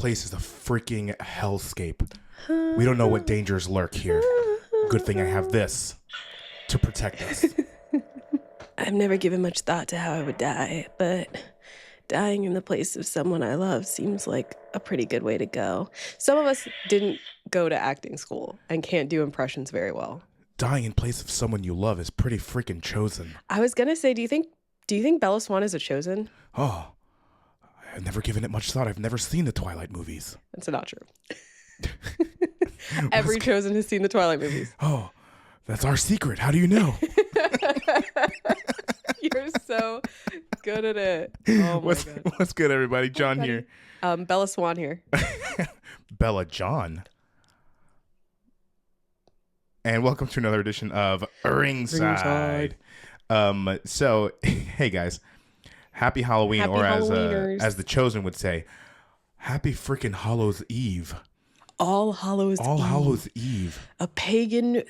place is a freaking hellscape. We don't know what dangers lurk here. Good thing I have this to protect us. I've never given much thought to how I would die, but dying in the place of someone I love seems like a pretty good way to go. Some of us didn't go to acting school and can't do impressions very well. Dying in place of someone you love is pretty freaking chosen. I was gonna say, do you think Bella Swan is a chosen? Oh, I've never given it much thought. I've never seen the Twilight movies. That's not true. Every chosen has seen the Twilight movies. Oh, that's our secret. How do you know? You're so good at it. Oh my God. What's good, everybody? John here. Bella Swan here. Bella John. And welcome to another edition of Ringside. So, hey guys, happy Halloween, Happy or Halloweeners. as the Chosen would say, happy freaking Hallows Eve. All Hallows All Eve. Hallows Eve. A pagan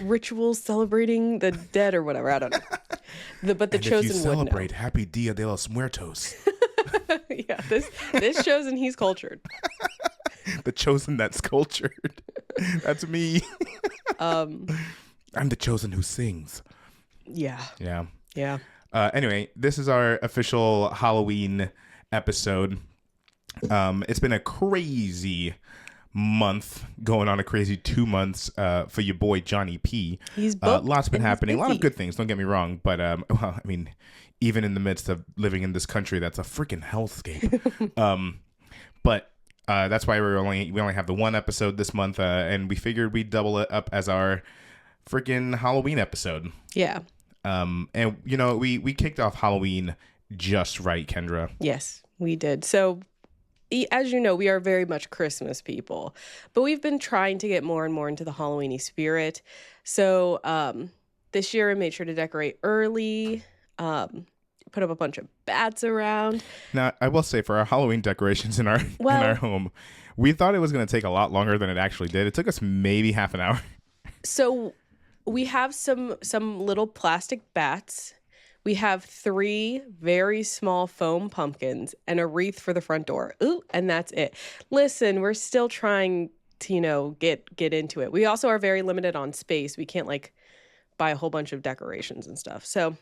ritual celebrating the dead or whatever. I don't know. But the And chosen if you would know. celebrate, happy Dia de los Muertos. Yeah, this chosen, he's cultured. The Chosen that's cultured. That's me. I'm the Chosen who sings. Yeah. Yeah. Anyway, this is our official Halloween episode. It's been a crazy month, going on a crazy 2 months for your boy Johnny P. He's booked. Lots been and he's happening. A lot of busy. good things, don't get me wrong. But, well, I mean, even in the midst of living in this country, that's a freaking hellscape. But that's why we only have the one episode this month, and we figured we'd double it up as our freaking Halloween episode. Yeah. And you know, we kicked off Halloween just right, Kendra. Yes, we did. So, as you know, we are very much Christmas people, but we've been trying to get more and more into the Halloweeny spirit. So, this year I made sure to decorate early, put up a bunch of bats around. Now, I will say, for our Halloween decorations in our home, we thought it was going to take a lot longer than it actually did. It took us maybe half an hour. So, we have some little plastic bats. We have 3 very small foam pumpkins and a wreath for the front door. Ooh, and that's it. Listen, we're still trying to, get into it. We also are very limited on space. We can't buy a whole bunch of decorations and stuff. So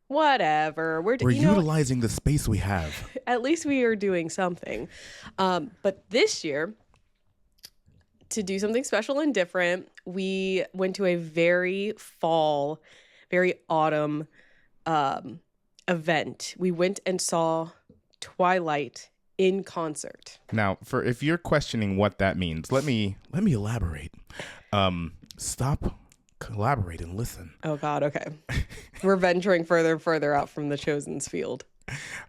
whatever. We're utilizing the space we have. At least we are doing something. But this year, to do something special and different, we went to a very fall, very autumn event. We went and saw Twilight in concert. Now, if you're questioning what that means, let me elaborate. Stop, collaborate, and listen. Oh God, okay. We're venturing further and further out from the Chosen's field.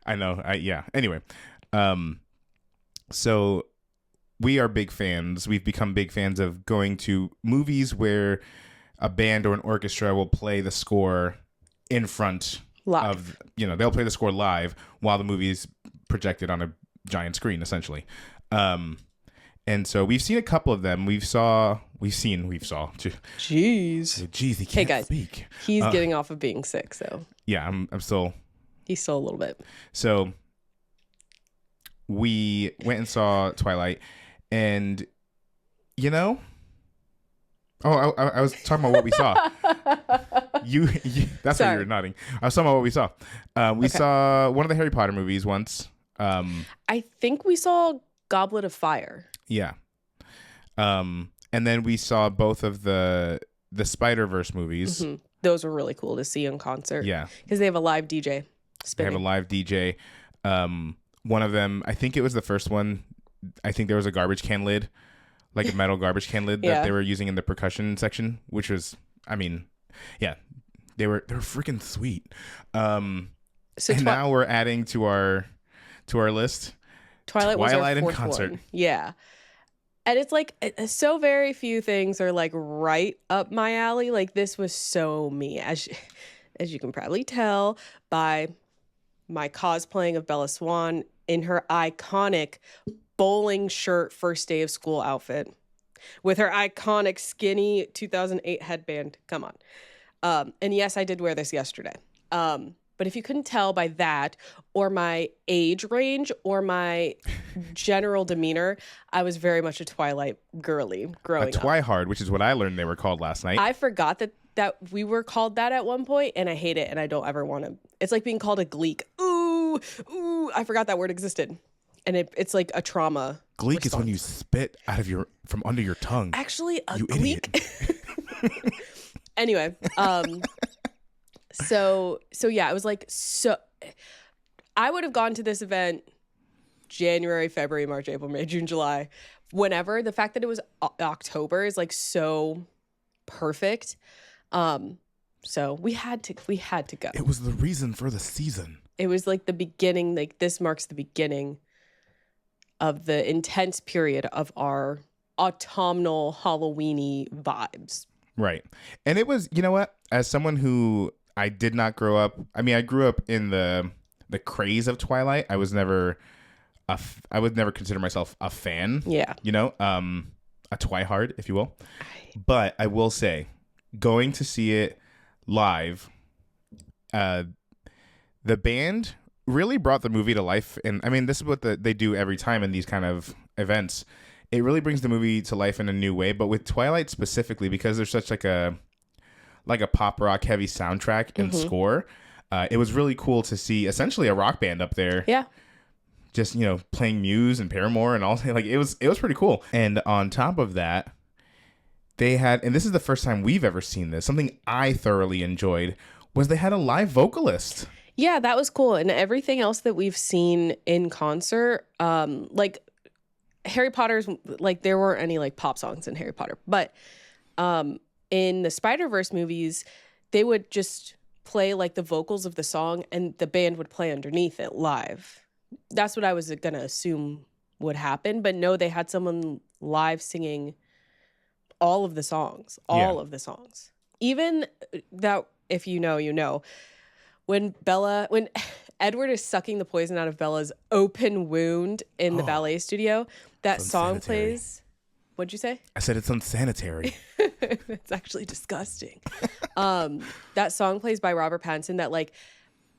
I know. Yeah. Anyway, so we are big fans. We've become big fans of going to movies where a band or an orchestra will play the score in front Live. of, they'll play the score live while the movie is projected on a giant screen, essentially. And so we've seen a couple of them. We've saw. Jeez. Jeez, he can't speak. He's getting off of being sick, so. Yeah, I'm still. He's still a little bit. So we went and saw Twilight, and I was talking about what we saw. you that's why you were nodding. I was talking about what we saw. We saw one of the Harry Potter movies once. I think we saw Goblet of Fire. Yeah. And then we saw both of the Spider-Verse movies. Mm-hmm. Those were really cool to see in concert. Yeah. Because they have a live DJ spinning. They have a live DJ. One of them, I think it was the first one. I think there was a garbage can lid, like a metal garbage can lid that they were using in the percussion section, which was, yeah, they were freaking sweet. So now we're adding to our list. Twilight was our in fourth concert. one. Yeah. And it's so very few things are right up my alley. This was so me, as you can probably tell by my cosplaying of Bella Swan in her iconic bowling shirt first day of school outfit with her iconic skinny 2008 headband. Come on. And yes, I did wear this yesterday. But if you couldn't tell by that or my age range or my general demeanor, I was very much a Twilight girly growing up. Twihard, which is what I learned they were called last night. I forgot that we were called that at one point, and I hate it, and I don't ever want to. It's like being called a gleek. Ooh, I forgot that word existed. And it's like a trauma. Gleek response. is when you spit out of from under your tongue. Actually, a you gleek. Anyway, so yeah, it was like, so I would have gone to this event January, February, March, April, May, June, July, whenever. The fact that it was October is like so perfect. So we had to go. It was the reason for the season. It was like the beginning, like this marks the beginning of the intense period of our autumnal Halloweeny vibes. Right. And it was, you know what, as someone who I did not grow up, I mean, I grew up in the craze of Twilight. I would never consider myself a fan. Yeah. You know, a Twihard, if you will. But I will say, going to see it live, the band really brought the movie to life. And I mean, this is what they do every time in these kind of events. It really brings the movie to life in a new way. But with Twilight specifically, because there's such like a pop rock heavy soundtrack and score, it was really cool to see essentially a rock band up there. Yeah. Just, you know, playing Muse and Paramore and all. Like it was pretty cool. And on top of that, they had, and this is the first time we've ever seen this, something I thoroughly enjoyed was they had a live vocalist. Yeah, that was cool. And everything else that we've seen in concert, like Harry Potter's, like there weren't any like pop songs in Harry Potter, but in the Spider-Verse movies, they would just play like the vocals of the song and the band would play underneath it live. That's what I was going to assume would happen. But no, they had someone live singing all of the songs, of the songs. Even that, if you know, you know, when Edward is sucking the poison out of Bella's open wound in the ballet studio, that song plays. What'd you say? I said it's unsanitary. It's actually disgusting. That song plays by Robert Pattinson that like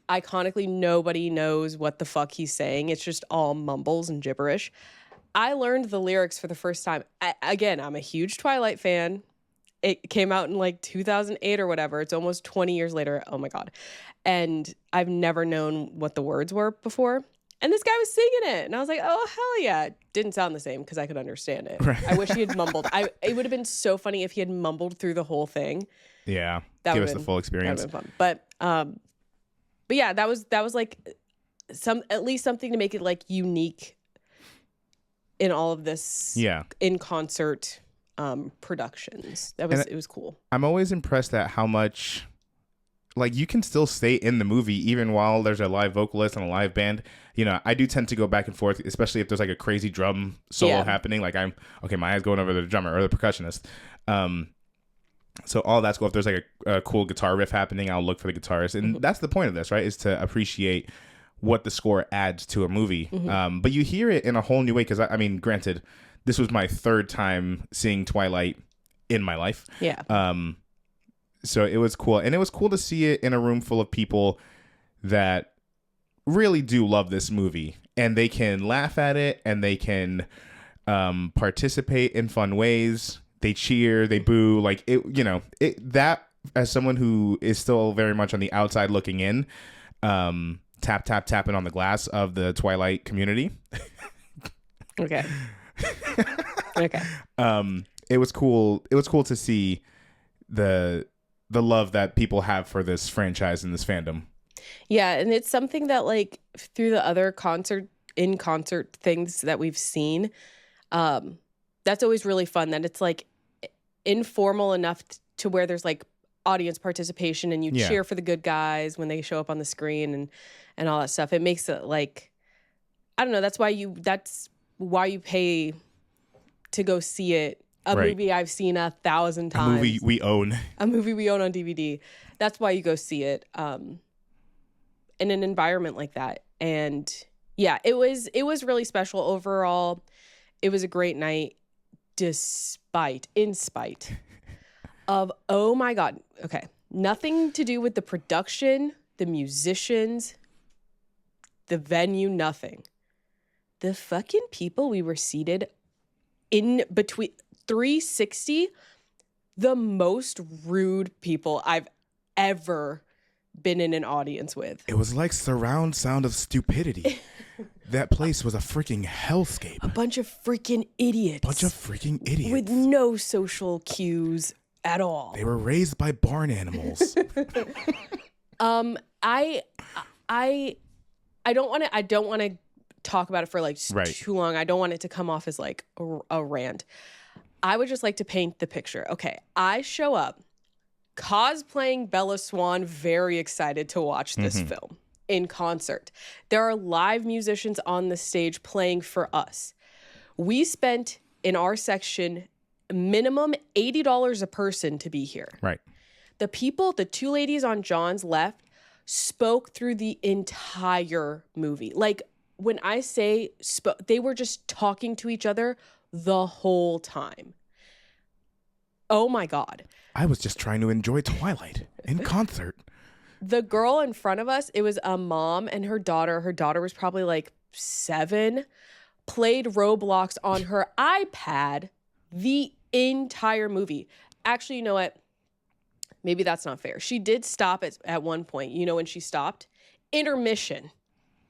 iconically nobody knows what the fuck he's saying. It's just all mumbles and gibberish. I learned the lyrics for the first time. Again, I'm a huge Twilight fan. It came out in like 2008 or whatever. It's almost 20 years later. Oh my God. And I've never known what the words were before. And this guy was singing it. And I was like, oh, hell yeah. It didn't sound the same because I could understand it. Right. I wish he had mumbled. It would have been so funny if he had mumbled through the whole thing. Yeah. Give us the full experience. That would have been fun. But yeah, that was like at least something to make it like unique in all of this in concert productions. It was cool. I'm always impressed at how much like you can still stay in the movie even while there's a live vocalist and a live band. You know, I do tend to go back and forth, especially if there's like a crazy drum solo happening. Like my eye's going over the drummer or the percussionist. So all that's cool. If there's like a cool guitar riff happening, I'll look for the guitarist. And that's the point of this, right? Is to appreciate what the score adds to a movie. But you hear it in a whole new way. Because I mean, granted, this was my third time seeing Twilight in my life. Yeah. So it was cool. And it was cool to see it in a room full of people that really do love this movie. And they can laugh at it and they can participate in fun ways. They cheer, they boo. Like, it, you know, that as someone who is still very much on the outside looking in, tapping on the glass of the Twilight community. Okay. Okay. It was cool. It was cool to see the love that people have for this franchise and this fandom. Yeah, and it's something that like through the other concert things that we've seen, that's always really fun. That it's like informal enough to where there's like audience participation and you cheer for the good guys when they show up on the screen and all that stuff. It makes it like, I don't know. That's why you pay to go see it. A movie I've seen 1,000 times. A movie we own. A movie we own on DVD. That's why you go see it in an environment like that. And yeah, it was really special overall. It was a great night, in spite of, oh my God. Okay. Nothing to do with the production, the musicians, the venue, nothing. The fucking people we were seated in between 360, the most rude people I've ever been in an audience with. It was like surround sound of stupidity. That place was a freaking hellscape. A bunch of freaking idiots. With no social cues at all. They were raised by barn animals. I don't want to talk about it for like too long. I don't want it to come off as like a rant. I would just like to paint the picture. Okay, I show up cosplaying Bella Swan, very excited to watch this film in concert. There are live musicians on the stage playing for us. We spent in our section minimum $80 a person to be here. Right. The people, the two ladies on John's left, spoke through the entire movie. Like, when I say they were just talking to each other the whole time. Oh my God. I was just trying to enjoy Twilight in concert. The girl in front of us, it was a mom and her daughter. Her daughter was probably like 7, played Roblox on her iPad the entire movie. Actually, you know what? Maybe that's not fair. She did stop at one point. You know when she stopped? Intermission.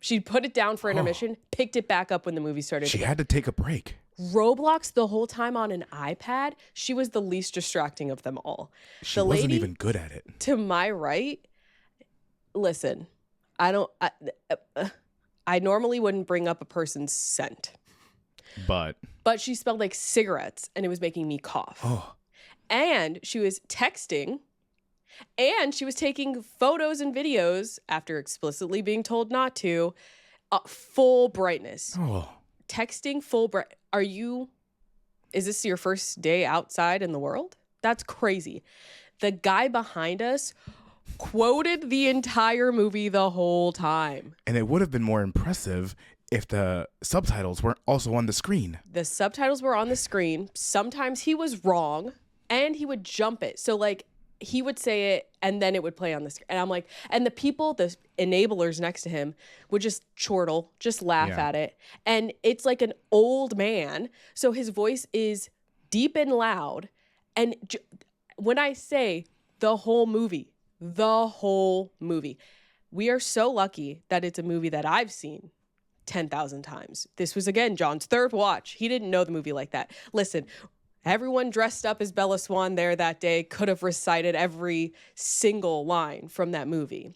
She put it down for intermission, picked it back up when the movie started. She had to take a break. Roblox the whole time on an iPad. She was the least distracting of them all. She wasn't even good at it. To my right, listen, I normally wouldn't bring up a person's scent. But she smelled like cigarettes and it was making me cough. Oh. And she was texting and she was taking photos and videos after explicitly being told not to, full brightness. Oh. Texting full bright. Is this your first day outside in the world? That's crazy. The guy behind us quoted the entire movie the whole time. And it would have been more impressive if the subtitles weren't also on the screen. The subtitles were on the screen. Sometimes he was wrong and he would jump it. So like he would say it and then it would play on the screen. And I'm like, and the people, the enablers next to him would just chortle, just laugh at it. And it's like an old man. So his voice is deep and loud. And when I say the whole movie, we are so lucky that it's a movie that I've seen 10,000 times. This was, again, John's third watch. He didn't know the movie like that. Listen, everyone dressed up as Bella Swan there that day could have recited every single line from that movie.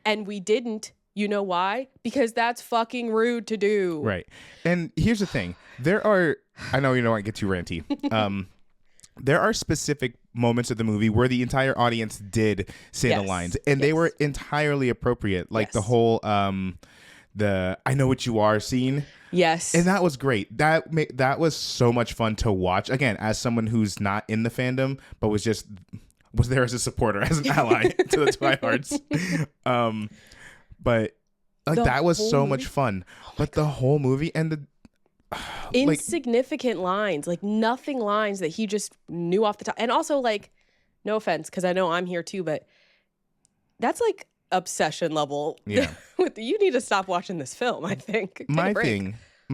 And we didn't. You know why? Because that's fucking rude to do. Right. And here's the thing. I know you don't want to get too ranty. There are specific moments of the movie where the entire audience did say the lines. And they were entirely appropriate. Like the whole, the I know what you are scene. Yes. And that was great. That was so much fun to watch. Again, as someone who's not in the fandom, but was there as a supporter, as an ally to the Twihards. But like that was so much fun. But the whole movie and the insignificant lines, like nothing lines that he just knew off the top. And also, like, no offense, because I know I'm here too, but that's like obsession level. Yeah. You need to stop watching this film, I think. My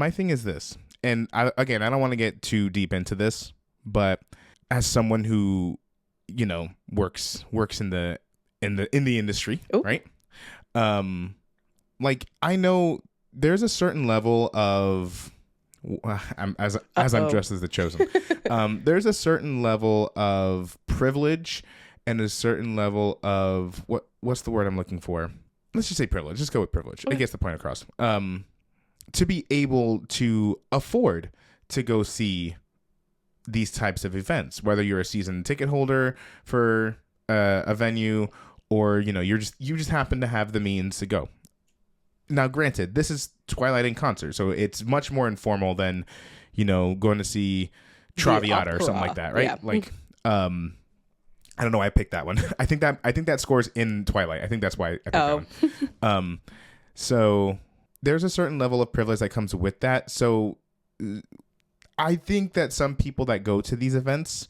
thing is this, and I don't want to get too deep into this, but as someone who, works in the industry, right? Like I know there's a certain level of as I'm dressed as the chosen. There's a certain level of privilege and a certain level of what's the word I'm looking for? Let's just say privilege. Just go with privilege. It gets the point across. To be able to afford to go see these types of events, whether you're a season ticket holder for a venue or you just happen to have the means to go. Now, granted, this is Twilight in concert, so it's much more informal than, going to see Traviata or something like that, right? Yeah. Like, I don't know why I picked that one. I think that scores in Twilight. I think that's why I picked that one. So there's a certain level of privilege that comes with that. So I think that some people that go to these events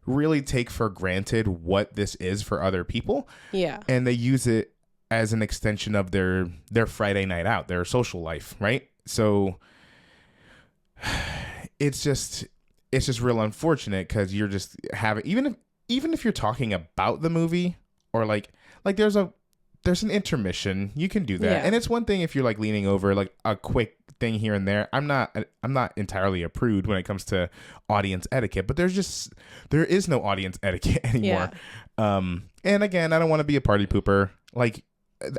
really take for granted what this is for other people. Yeah. And they use it as an extension of their Friday night out, their social life, right? So it's just real unfortunate because you're just having, even if you're talking about the movie, or like there's an intermission, you can do that. Yeah. And it's one thing if you're like leaning over like a quick thing here and there. I'm not entirely a prude when it comes to audience etiquette, but there is no audience etiquette anymore. Yeah. And again, I don't want to be a party pooper. Like,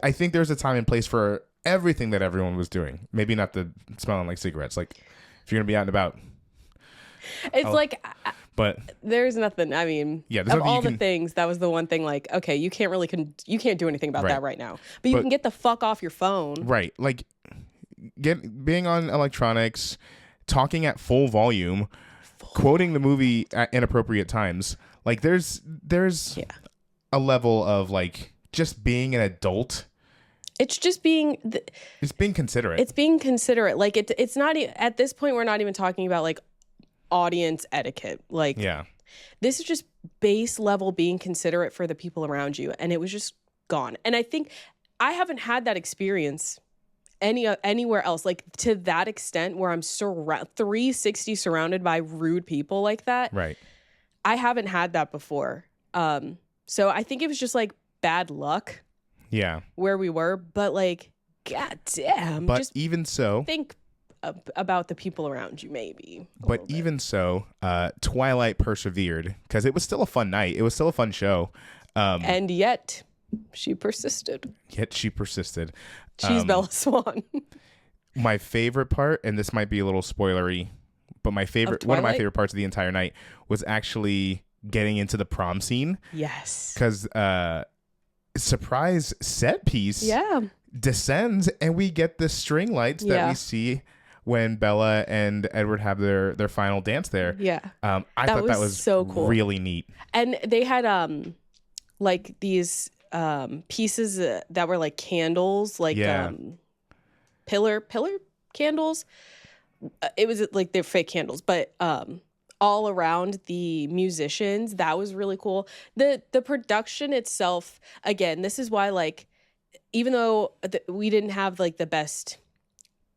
I think there's a time and place for everything that everyone was doing. Maybe not the smelling like cigarettes. Like, if you're gonna be out and about, it's but there's nothing. I mean, yeah, of all the things, that was the one thing. Like, okay, you can't do anything about that right now, but you can get the fuck off your phone. Right, like being on electronics, talking at full volume, quoting the movie at inappropriate times. Like, there's a level of like just being an adult. It's just being it's being considerate. It's being considerate. Like, it's not at this point, we're not even talking about like audience etiquette. Like, yeah, this is just base level being considerate for the people around you, and it was just gone. And I think I haven't had that experience anywhere else, like to that extent, where I'm 360 surrounded by rude people like that. Right. I haven't had that before. So I think it was just like bad luck. Yeah. Where we were, but like, goddamn. But just even so, think about the people around you, maybe. But even so, Twilight persevered because it was still a fun night. It was still a fun show. And yet, she persisted. She's Bella Swan. My favorite part, and this might be a little spoilery, but one of my favorite parts of the entire night was actually getting into the prom scene. Yes. Because surprise set piece descends, and we get the string lights that we see when Bella and Edward have their final dance there. Yeah. I thought that was so cool. Really neat. And they had like these pieces that were like candles, like pillar candles. It was like they're fake candles, but all around the musicians. That was really cool. The production itself, again, this is why, like, even though we didn't have like the best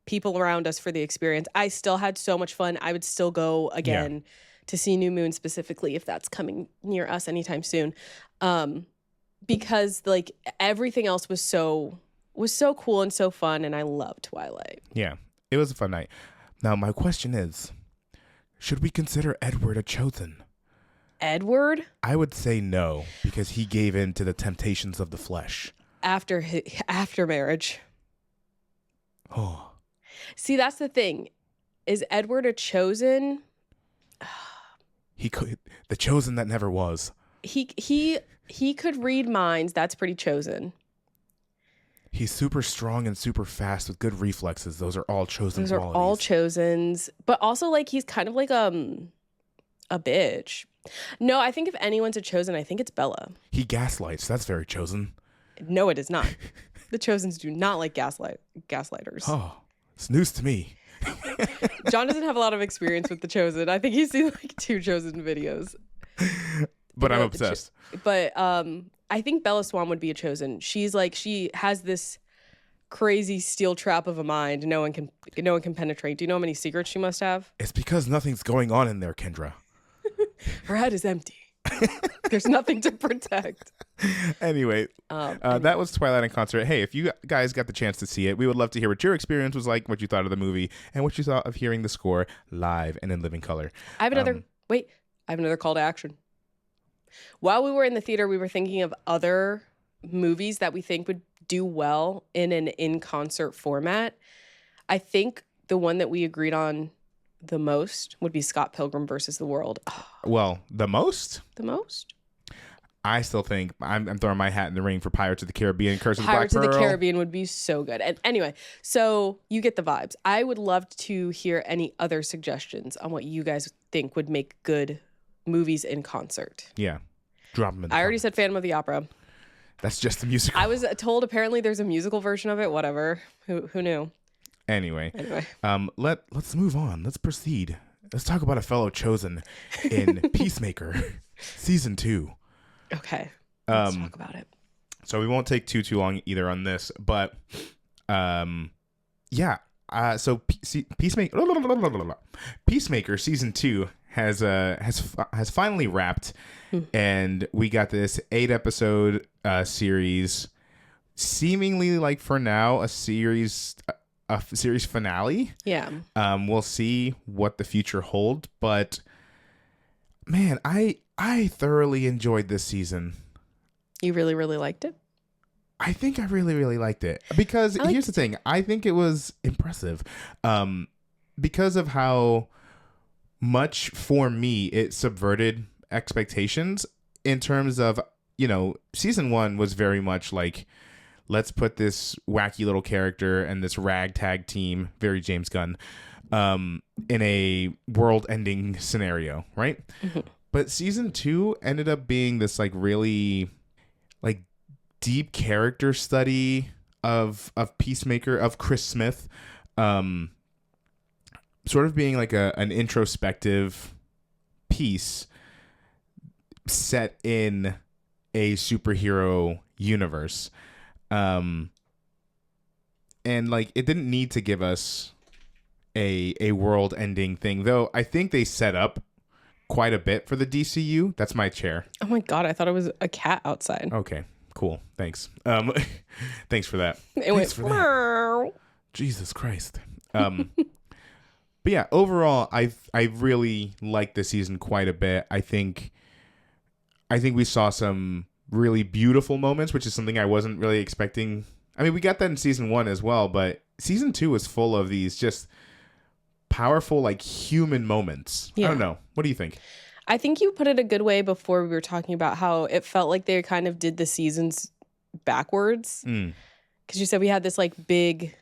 people around us for the experience, I still had so much fun. I would still go again to see New Moon specifically if that's coming near us anytime soon. Because like everything else was so cool and so fun, and I love Twilight. Yeah, it was a fun night. Now my question is, should we consider Edward a chosen? Edward? I would say no, because he gave in to the temptations of the flesh. After marriage. Oh. See, that's the thing. Is Edward a chosen? The chosen that never was. He could read minds. That's pretty chosen. He's super strong and super fast with good reflexes. Those are all chosen qualities. Those are all chosens. But also, like, he's kind of like a bitch. No, I think if anyone's a chosen, I think it's Bella. He gaslights. That's very chosen. No, it is not. The chosens do not like gaslighters. Oh, it's news to me. John doesn't have a lot of experience with the chosen. I think he's seen like 2 chosen videos. But I'm obsessed. But I think Bella Swan would be a chosen. She's like, she has this crazy steel trap of a mind no one can penetrate. Do you know how many secrets she must have? It's because nothing's going on in there, Kendra. Her head is empty. There's nothing to protect. Anyway, that was Twilight in concert. Hey, if you guys got the chance to see it, we would love to hear what your experience was like, what you thought of the movie, and what you thought of hearing the score live and in living color. I have another call to action. While we were in the theater, we were thinking of other movies that we think would do well in an in-concert format. I think the one that we agreed on the most would be Scott Pilgrim versus the World. Well, the most? The most? I still think I'm throwing my hat in the ring for Pirates of the Caribbean, Curse of the Black Pirates Pearl. of the Caribbean would be so good. And anyway, so you get the vibes. I would love to hear any other suggestions on what you guys think would make good movies in concert. Yeah. Drop them in the I already comments. said Phantom of the Opera. That's just the musical. I was told apparently there's a musical version of it. Whatever. Who knew? Anyway. Let's move on. Let's proceed. Let's talk about a fellow chosen in Peacemaker Season 2. Okay. Let's talk about it. So we won't take too long either on this, but yeah. So Peacemaker season 2 has finally wrapped, and we got this 8-episode series, seemingly like for now a series finale. Yeah. We'll see what the future holds, but man, I thoroughly enjoyed this season. You really, really liked it? I think I really, really liked it because here's the thing. I think it was impressive because of how much, for me, it subverted expectations in terms of, season 1 was very much like, let's put this wacky little character and this ragtag team, very James Gunn, in a world-ending scenario, right? Mm-hmm. But season 2 ended up being this like really like deep character study of Peacemaker, of Chris Smith, sort of being like an introspective piece set in a superhero universe. And like it didn't need to give us a world ending thing, though I think they set up quite a bit for the DCU. That's my chair. Oh my god, I thought it was a cat outside. Okay, cool. Thanks. Thanks for that. It went for that. Jesus Christ. But yeah, overall I really liked this season quite a bit. I think we saw some really beautiful moments, which is something I wasn't really expecting. I mean, we got that in season 1 as well, but season 2 was full of these just powerful, like, human moments. Yeah. I don't know. What do you think? I think you put it a good way before we were talking about how it felt like they kind of did the seasons backwards. Because you said we had this, like, big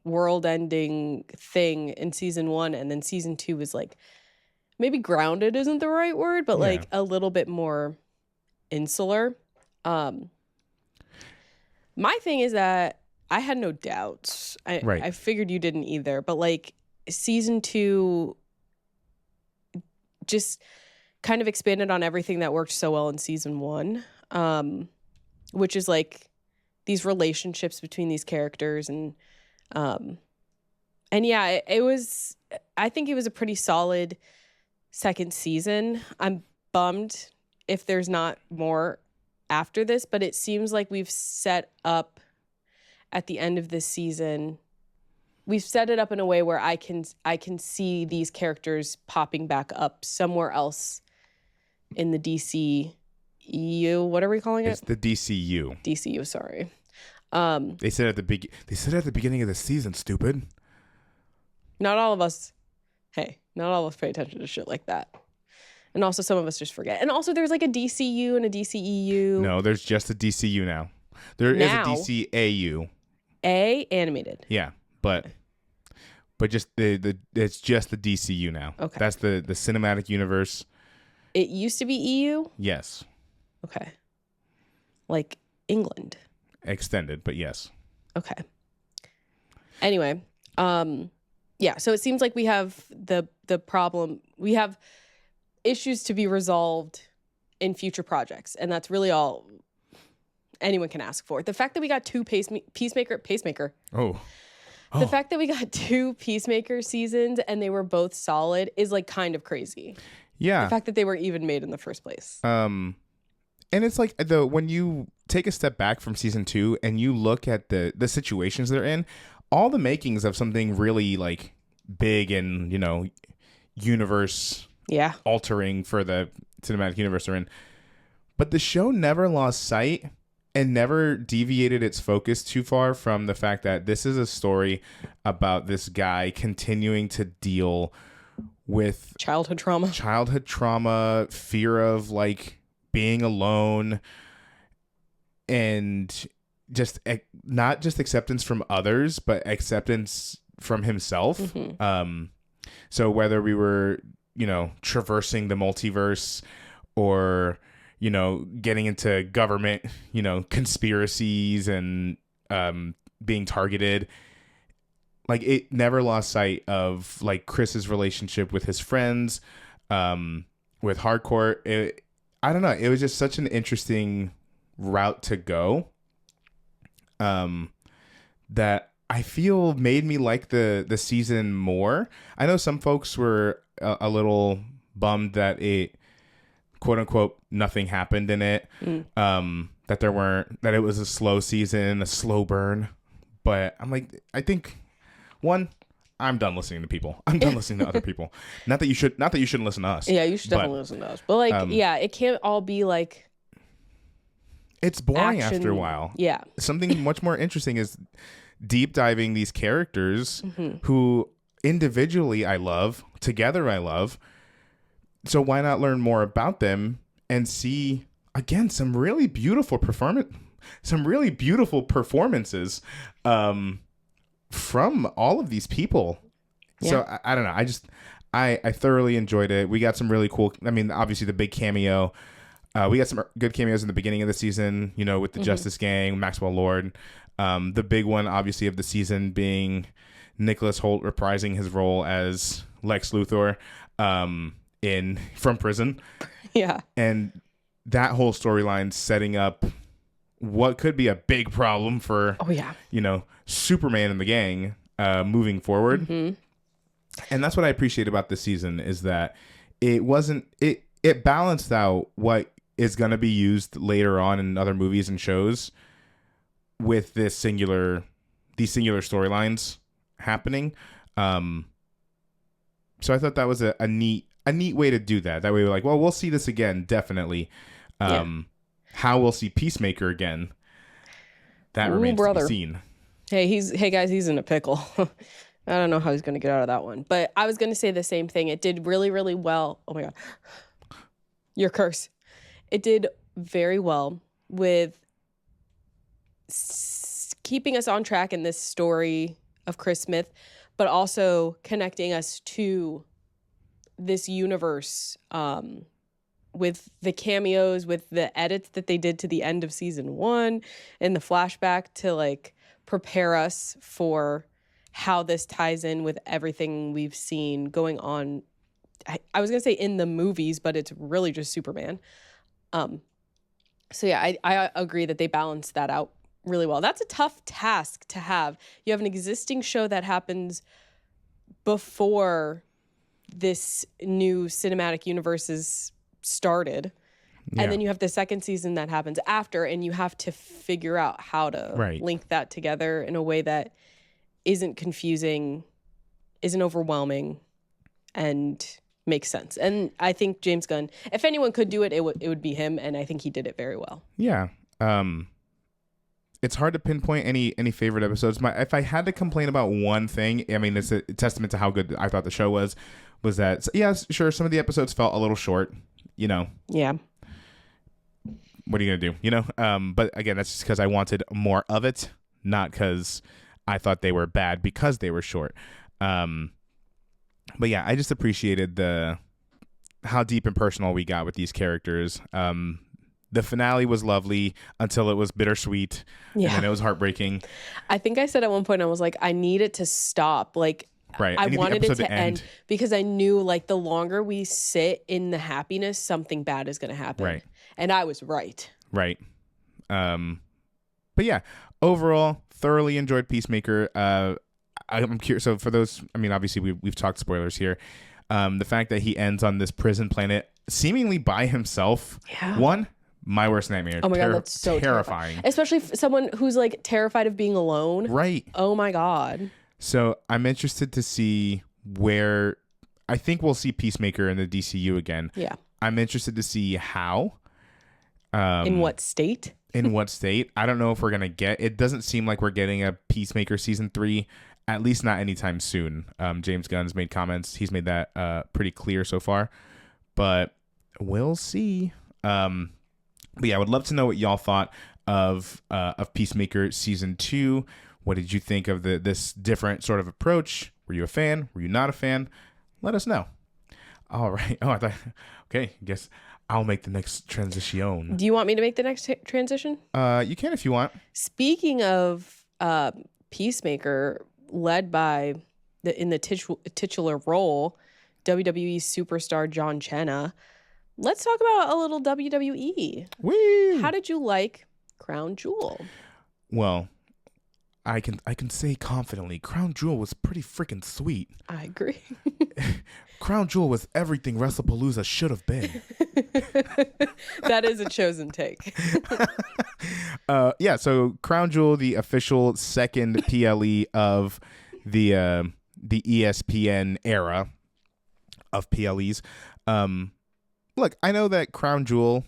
world-ending thing in season 1, and then season 2 was, like, maybe grounded isn't the right word, but, like, a little bit more insular. My thing is that I had no doubts. I figured you didn't either, but like season 2 just kind of expanded on everything that worked so well in season 1, which is like these relationships between these characters and yeah, it was. I think it was a pretty solid second season. I'm bummed if there's not more after this, but it seems like we've set up at the end of this season, we've set it up in a way where I can see these characters popping back up somewhere else in the DCU. What are we calling it? It's the DCU. DCU, sorry. They said at the beginning of the season, stupid. Not all of us pay attention to shit like that. And also some of us just forget. And also there's like a DCU and a DCEU. No, there's just a DCU now. There is a DCAU. A animated. Yeah, but just it's just the DCU now. Okay. That's the cinematic universe. It used to be EU? Yes. Okay. Like England. Extended, but yes. Okay. Anyway, yeah, so it seems like we have the problem. We have issues to be resolved in future projects, and that's really all anyone can ask for. The fact that we got two Peacemaker. Oh. The fact that we got 2 Peacemaker seasons and they were both solid is like kind of crazy. Yeah. The fact that they were even made in the first place. And it's like when you take a step back from season 2 and you look at the situations they're in, all the makings of something really like big and, universe altering for the cinematic universe they're in. But the show never lost sight and never deviated its focus too far from the fact that this is a story about this guy continuing to deal with childhood trauma, fear of like being alone, and just not just acceptance from others, but acceptance from himself. Mm-hmm. So whether we were, traversing the multiverse or, getting into government, conspiracies and being targeted, like it never lost sight of like Chris's relationship with his friends, with Hardcore. I don't know. It was just such an interesting route to go, that I feel made me like the season more. I know some folks were a little bummed that it, quote unquote, nothing happened in it. That it was a slow season, a slow burn. But I'm like, I think, one, I'm done listening to people. I'm done listening to other people. Not that you shouldn't listen to us. Yeah, you should definitely listen to us. But like, it can't all be like, it's boring action. After a while. Yeah. Something much more interesting is deep diving these characters who individually I love, together I love. So why not learn more about them and see, again, some really beautiful performances from all of these people. Yeah. So I don't know. I thoroughly enjoyed it. We got some really cool, I mean, obviously the big cameo. We got some good cameos in the beginning of the season, with the Justice Gang, Maxwell Lord. The big one, obviously, of the season being Nicholas Hoult reprising his role as Lex Luthor from prison. Yeah. And that whole storyline setting up what could be a big problem for, Superman and the gang moving forward. And that's what I appreciate about this season is that it balanced out what is going to be used later on in other movies and shows with these singular storylines happening. So I thought that was a neat way to do that. That way we're like, well, we'll see this again, definitely. How we'll see Peacemaker again, that remains to be seen. Hey guys, he's in a pickle. I don't know how he's going to get out of that one. But I was going to say the same thing. It did really, really well. Oh my God. Your curse. It did very well with keeping us on track in this story of Chris Smith, but also connecting us to this universe with the cameos, with the edits that they did to the end of season 1 and the flashback to like prepare us for how this ties in with everything we've seen going on. I was going to say in the movies, but it's really just Superman. So yeah, I agree that they balanced that out really well. That's a tough task to have. You have an existing show that happens before this new cinematic universe is started. Yeah. And then you have the second season that happens after, and you have to figure out how to link that together in a way that isn't confusing, isn't overwhelming, and makes sense. And I think James Gunn, if anyone could do it, it would be him, and I think he did it very well. Yeah. It's hard to pinpoint any favorite episodes. If I had to complain about one thing, I mean, it's a testament to how good I thought the show was that, yeah, sure, some of the episodes felt a little short, Yeah. What are you going to do, But again, that's just because I wanted more of it, not because I thought they were bad because they were short. But yeah, I just appreciated how deep and personal we got with these characters. The finale was lovely until it was bittersweet, and then it was heartbreaking. I think I said at one point, I was like, I need it to stop. Like, I wanted it to end because I knew like the longer we sit in the happiness, something bad is going to happen. Right. And I was right. Right. But yeah, overall, thoroughly enjoyed Peacemaker. I'm curious. So for those, I mean, obviously we've talked spoilers here. The fact that he ends on this prison planet seemingly by himself. Yeah. One, my worst nightmare. Oh my God, that's so terrifying. Especially someone who's like terrified of being alone. Right. Oh my God. So I'm interested to see where, I think we'll see Peacemaker in the DCU again. Yeah. I'm interested to see how. In what state? In what state? I don't know if we're going to get, it doesn't seem like we're getting a Peacemaker season 3, at least not anytime soon. James Gunn's made comments. He's made that pretty clear so far, but we'll see. But yeah, I would love to know what y'all thought of Peacemaker season 2. What did you think of this different sort of approach? Were you a fan? Were you not a fan? Let us know. All right. Oh, I thought, okay, I guess I'll make the next transition. Do you want me to make the next transition? You can if you want. Speaking of Peacemaker, led by in the titular role, WWE superstar John Cena, let's talk about a little WWE. Woo! How did you like Crown Jewel? Well, I can say confidently, Crown Jewel was pretty freaking sweet. I agree. Crown Jewel was everything WrestlePalooza should have been. That is a chosen take. Yeah, so Crown Jewel, the official second PLE of the ESPN era of PLEs. Look, I know that Crown Jewel,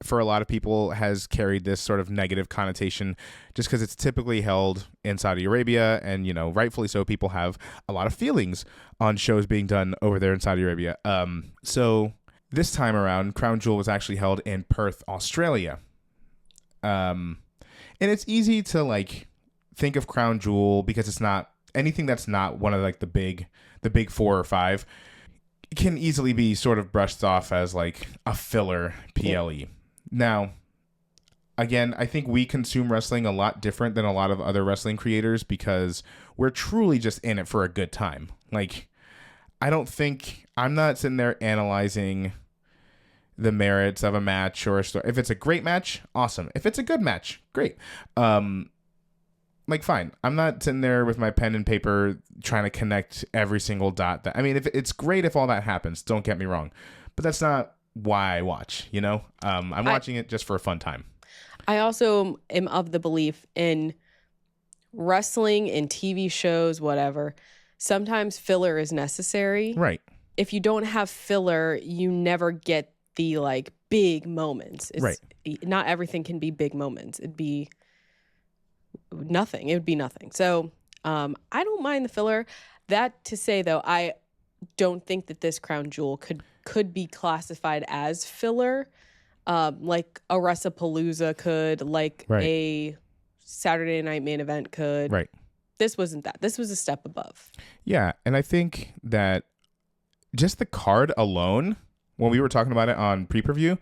for a lot of people, has carried this sort of negative connotation just because it's typically held in Saudi Arabia, and rightfully so, people have a lot of feelings on shows being done over there in Saudi Arabia. So this time around, Crown Jewel was actually held in Perth, Australia. And it's easy to think of Crown Jewel because it's not anything that's not one of the big 4 or 5. It can easily be sort of brushed off as a filler PLE. Yeah. Now, again, I think we consume wrestling a lot different than a lot of other wrestling creators because we're truly just in it for a good time. I'm not sitting there analyzing the merits of a match or a story. If it's a great match, awesome. If it's a good match, great. Fine. I'm not sitting there with my pen and paper trying to connect every single dot. If it's great if all that happens, don't get me wrong, but that's not why I watch, I'm watching it just for a fun time. I also am of the belief in wrestling, in TV shows, whatever. Sometimes filler is necessary. Right. If you don't have filler, you never get the big moments. Right. Not everything can be big moments. It'd be nothing. It would be nothing. So I don't mind the filler. That to say, though, I don't think that this Crown Jewel could be classified as filler, like a WrestlePalooza could, right. A Saturday Night Main Event could. Right. This wasn't that. This was a step above. Yeah, and I think that just the card alone, when we were talking about it on pre-preview,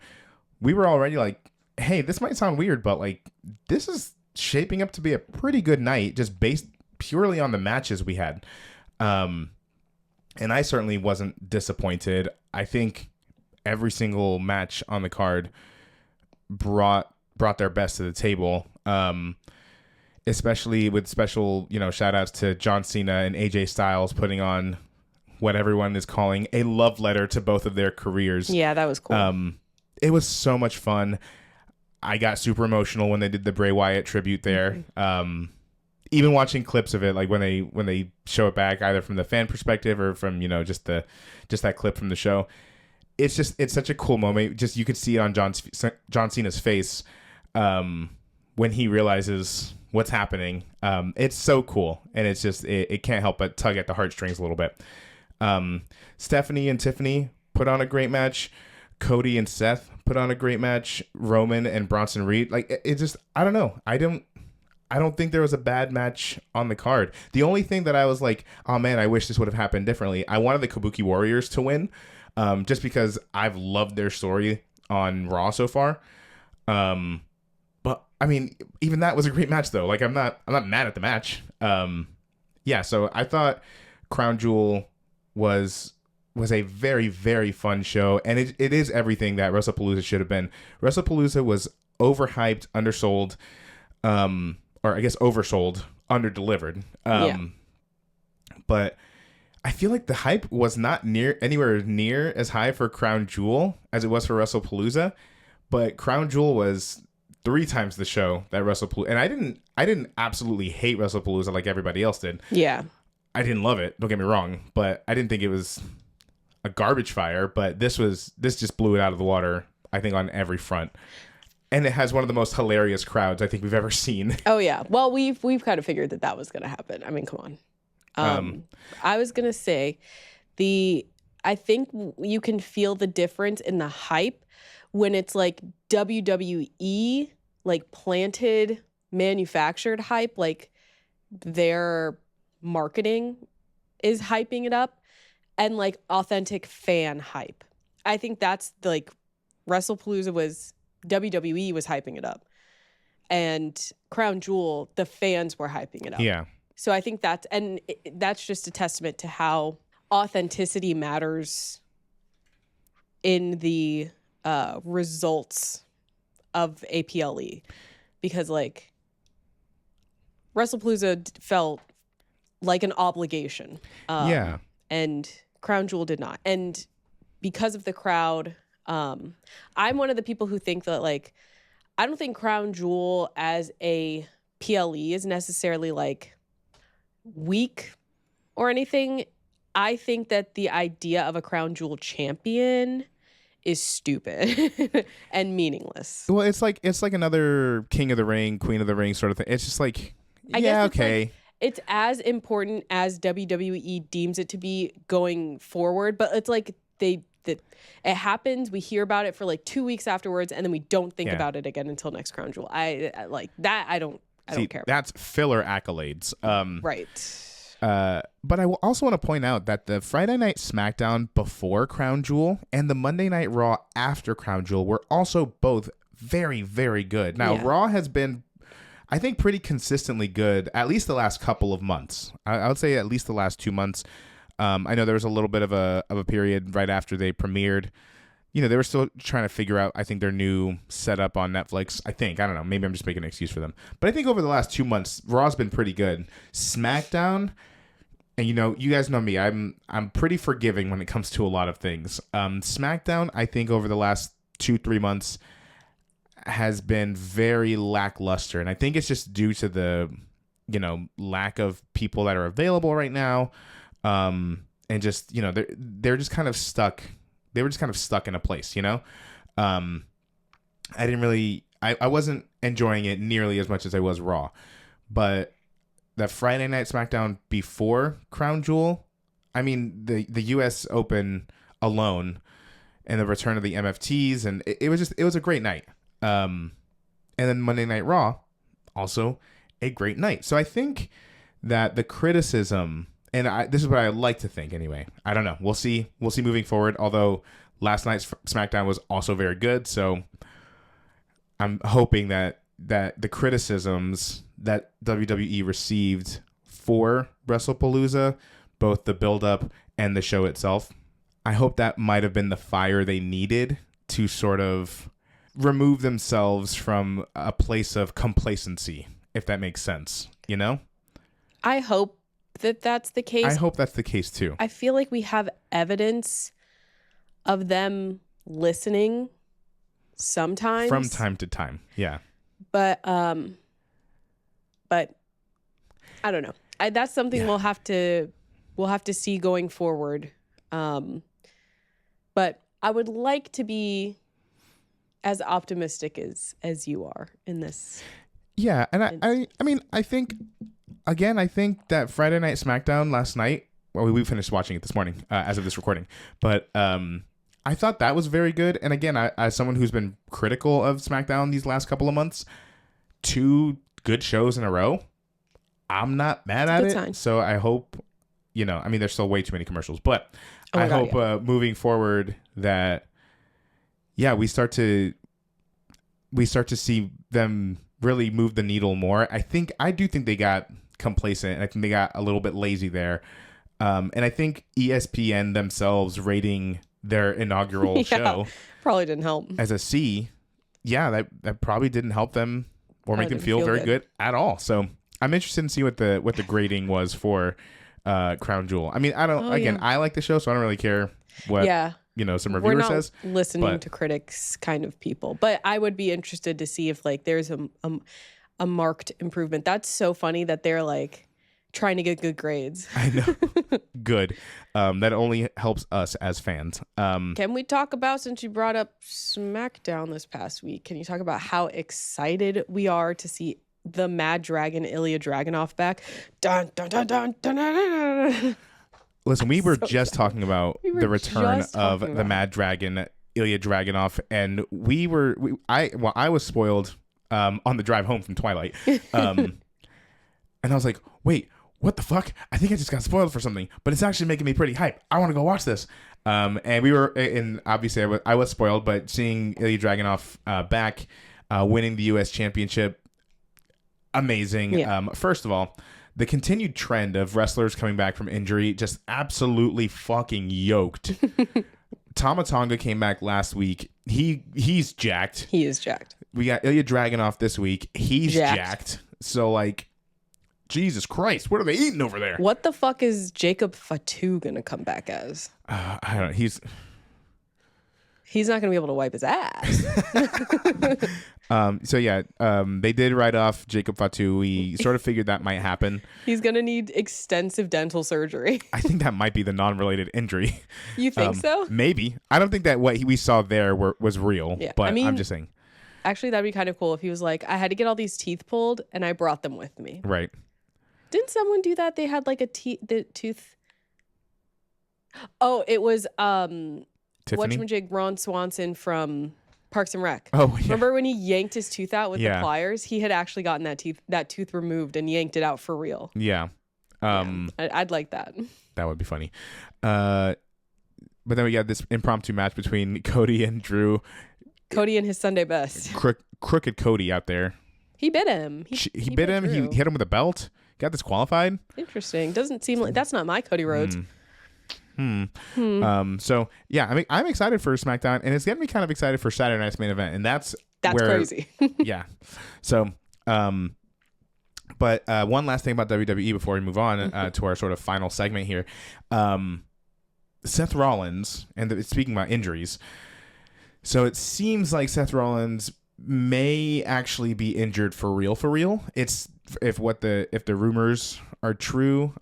we were already hey, this might sound weird, but this is shaping up to be a pretty good night just based purely on the matches we had. And I certainly wasn't disappointed. I think every single match on the card brought their best to the table. Especially with special, shout outs to John Cena and AJ Styles putting on what everyone is calling a love letter to both of their careers. Yeah, that was cool. It was so much fun. I got super emotional when they did the Bray Wyatt tribute there. Mm-hmm. Even watching clips of it, when they show it back, either from the fan perspective or from just that clip from the show, it's such a cool moment. Just you could see it on John Cena's face when he realizes what's happening. It's so cool, and it's just it can't help but tug at the heartstrings a little bit. Stephanie and Tiffany put on a great match. Cody and Seth put on a great match. Roman and Bronson Reed, it just I don't know. I don't think there was a bad match on the card. The only thing that I was oh man, I wish this would have happened differently. I wanted the Kabuki Warriors to win, just because I've loved their story on Raw so far. But even that was a great match though. I'm not mad at the match. Yeah, so I thought Crown Jewel was a very, very fun show, and it is everything that WrestlePalooza should have been. WrestlePalooza was overhyped, undersold, or I guess oversold, underdelivered. Yeah. But I feel like the hype was not anywhere near as high for Crown Jewel as it was for WrestlePalooza, but Crown Jewel was 3 times the show that WrestlePalooza, and I didn't absolutely hate WrestlePalooza like everybody else did. Yeah. I didn't love it, don't get me wrong, but I didn't think it was a garbage fire, but this just blew it out of the water, I think, on every front. And it has one of the most hilarious crowds I think we've ever seen. Oh yeah. Well, we've kind of figured that was going to happen. Come on. I was going to say I think you can feel the difference in the hype when it's WWE, planted, manufactured hype, their marketing is hyping it up, and authentic fan hype. I think that's WrestlePalooza was WWE was hyping it up, and Crown Jewel, the fans were hyping it up. Yeah. So I think that's just a testament to how authenticity matters in the results of APLE, because like WrestlePalooza felt like an obligation. And Crown Jewel did not. And because of the crowd, I'm one of the people who think that like, I don't think Crown Jewel as a PLE is necessarily like weak or anything. I think that the idea of a Crown Jewel champion is stupid and meaningless. Well, it's like another King of the Ring, Queen of the Ring sort of thing. It's just like, yeah, okay. Like, it's as important as WWE deems it to be going forward, but it's like it happens. We hear about it for like 2 weeks afterwards, and then we don't think about it again until next Crown Jewel. I like that. I don't care. That's filler accolades. Right. But I also want to point out that the Friday Night SmackDown before Crown Jewel and the Monday Night Raw after Crown Jewel were also both very, very good. Now, Raw has been, I think, pretty consistently good, at least the last couple of months. I would say at least the last 2 months. I know there was a little bit of a period right after they premiered. You know, they were still trying to figure out, I think, their new setup on Netflix. I don't know. Maybe I'm just making an excuse for them. But I think over the last 2 months, Raw's been pretty good. SmackDown, and you know, you guys know me. I'm pretty forgiving when it comes to a lot of things. SmackDown, I think over the last 2-3 months has been very lackluster. And I think it's just due to the, you know, lack of people that are available right now. And just, you know, they're just kind of stuck. They were just kind of stuck in a place, you know? I wasn't enjoying it nearly as much as I was Raw. But the Friday Night SmackDown before Crown Jewel, I mean, the US Open alone and the return of the MFTs, and it was a great night. And then Monday Night Raw, also a great night. So I think that the criticism, and this is what I like to think anyway. I don't know. We'll see moving forward. Although last night's SmackDown was also very good, so I'm hoping that the criticisms that WWE received for WrestlePalooza, both the build-up and the show itself, I hope that might have been the fire they needed to sort of remove themselves from a place of complacency, if that makes sense, you know? I hope that's the case. I hope that's the case too. I feel like we have evidence of them listening sometimes. From time to time, yeah. But I don't know. That's something we'll have to see going forward. But I would like to be as optimistic as you are in this. Yeah, and I mean, I think that Friday Night SmackDown last night, well, we finished watching it this morning as of this recording, but I thought that was very good. And again, as someone who's been critical of SmackDown these last couple of months, 2 good shows in a row, I'm not mad at it. Sign. So I hope, you know, I mean, there's still way too many commercials, but I hope moving forward that, we start to see them really move the needle more. I do think they got complacent, and I think they got a little bit lazy there. And I think ESPN themselves rating their inaugural show probably didn't help as a C. Yeah, that probably didn't help them or make them feel very good at all. So I'm interested in see what the grading was for Crown Jewel. I mean, I like the show, so I don't really care what some reviewer says. We're not listening to critics kind of people, but I would be interested to see if like there's a marked improvement. That's so funny that they're like trying to get good grades. I know. Good. That only helps us as fans. Can we talk about, since you brought up SmackDown this past week, can you talk about how excited we are to see the Mad Dragon Ilya Dragunov back? Dun, dun, dun, dun, dun, dun, dun, dun. Listen, we were just talking about the return of the Mad Dragon Ilya Dragunov, and I was spoiled on the drive home from Twilight. And I was like, wait, what the fuck? I think I just got spoiled for something, but it's actually making me pretty hype. I want to go watch this. And we were, and obviously I was spoiled, but seeing Ilya Dragunov back, winning the U.S. Championship, amazing. Yeah. First of all, the continued trend of wrestlers coming back from injury, just absolutely fucking yoked. Tama Tonga came back last week. He's jacked. He is jacked. We got Ilya Dragunov this week. He's jacked. So, like, Jesus Christ, what are they eating over there? What the fuck is Jacob Fatu going to come back as? I don't know. He's not going to be able to wipe his ass. They did write off Jacob Fatu. We sort of figured that might happen. He's going to need extensive dental surgery. I think that might be the non-related injury. You think so? Maybe. I don't think that what we saw there was real, but I mean, I'm just saying. Actually, that'd be kind of cool if he was like, I had to get all these teeth pulled and I brought them with me. Right. Didn't someone do that? They had like the tooth. Oh, it was whatchamajig, Ron Swanson from Parks and Rec. Oh, yeah. Remember when he yanked his tooth out with the pliers? He had actually gotten that tooth removed and yanked it out for real. Yeah. I'd like that. That would be funny. But then we got this impromptu match between Cody and Drew. Cody and his Sunday best. Crooked Cody out there. He bit him. He bit him. Drew. He hit him with a belt. Got disqualified. Interesting. Doesn't seem like that's not my Cody Rhodes. So yeah, I mean, I'm excited for SmackDown, and it's getting me kind of excited for Saturday Night's Main Event, and that's where, crazy. Yeah. So, but one last thing about WWE before we move on to our sort of final segment here. Seth Rollins, and speaking about injuries, so it seems like Seth Rollins may actually be injured for real. It's if the rumors are true.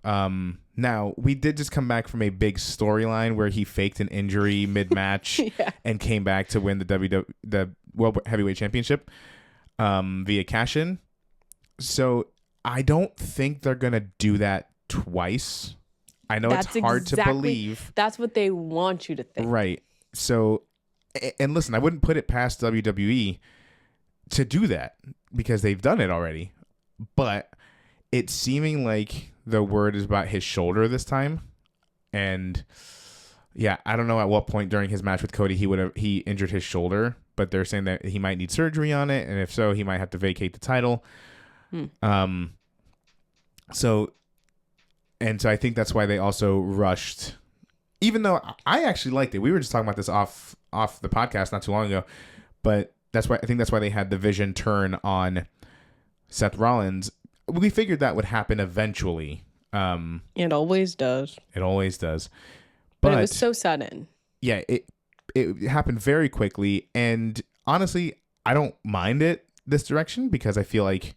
Now, we did just come back from a big storyline where he faked an injury mid-match and came back to win the World Heavyweight Championship via cash-in. So I don't think they're going to do that twice. I know it's hard to believe. That's what they want you to think. Right. So, and listen, I wouldn't put it past WWE to do that because they've done it already. But it's seeming like the word is about his shoulder this time. And yeah, I don't know at what point during his match with Cody he injured his shoulder, but they're saying that he might need surgery on it, and if so, he might have to vacate the title. So I think that's why they also rushed, even though I actually liked it. We were just talking about this off the podcast not too long ago, but that's why they had the vision turn on Seth Rollins. We figured that would happen eventually. It always does. It always does. But it was so sudden. Yeah, it happened very quickly, and honestly, I don't mind it this direction because I feel like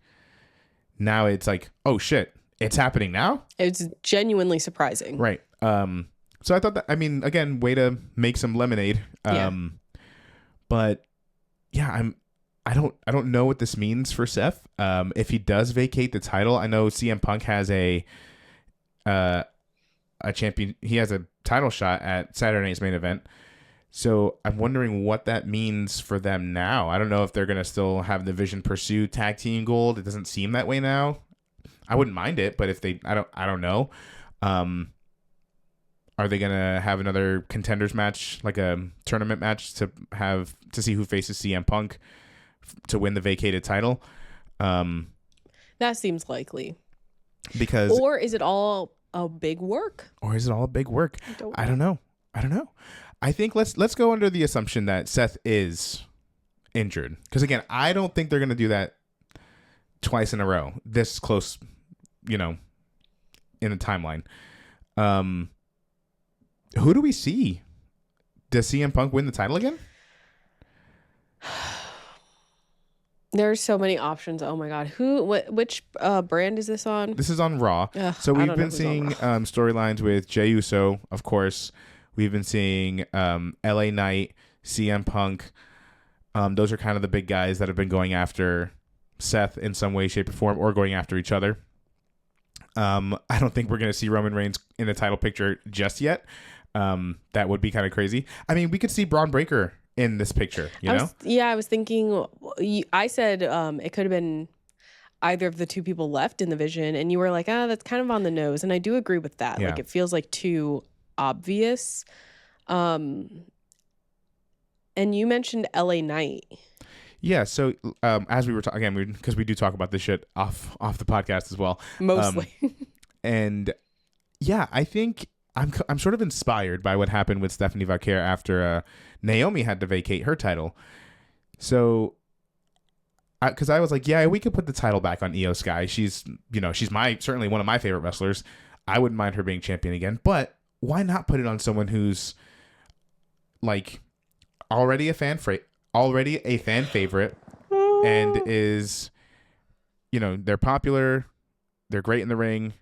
now it's like, oh shit, it's happening now? It's genuinely surprising. Right. So I thought that, I mean, again, way to make some lemonade. But yeah, I don't know what this means for Seth. If he does vacate the title, I know CM Punk has a champion. He has a title shot at Saturday Night's Main Event. So I'm wondering what that means for them now. I don't know if they're gonna still have the Vision pursue tag team gold. It doesn't seem that way now. I wouldn't mind it, but if they, I don't know. Are they gonna have another contenders match, like a tournament match, to see who faces CM Punk to win the vacated title? That seems likely. Or is it all a big work? I don't know. I think let's go under the assumption that Seth is injured, because again, I don't think they're gonna do that twice in a row this close, in the timeline. Who do we see? Does CM Punk win the title again? There's so many options. Oh my god. Which brand is this on? This is on Raw. So we've been seeing storylines with Jey Uso, of course. We've been seeing LA Knight, CM Punk. Those are kind of the big guys that have been going after Seth in some way, shape, or form, or going after each other. I don't think we're going to see Roman Reigns in the title picture just yet. That would be kind of crazy. I mean, we could see Braun Breaker in this picture, I was thinking, I said it could have been either of the two people left in the Vision, and you were like, that's kind of on the nose, and I do agree with that. Like, it feels like too obvious. And you mentioned LA Knight. Yeah, so as we were talking, again, because we do talk about this shit off the podcast as well. Mostly. And yeah, I think I'm sort of inspired by what happened with Stephanie Vaquer after Naomi had to vacate her title. So, because I was like, yeah, we could put the title back on Io Sky. She's certainly one of my favorite wrestlers. I wouldn't mind her being champion again, but why not put it on someone who's like already a fan favorite, and is, they're popular, they're great in the ring.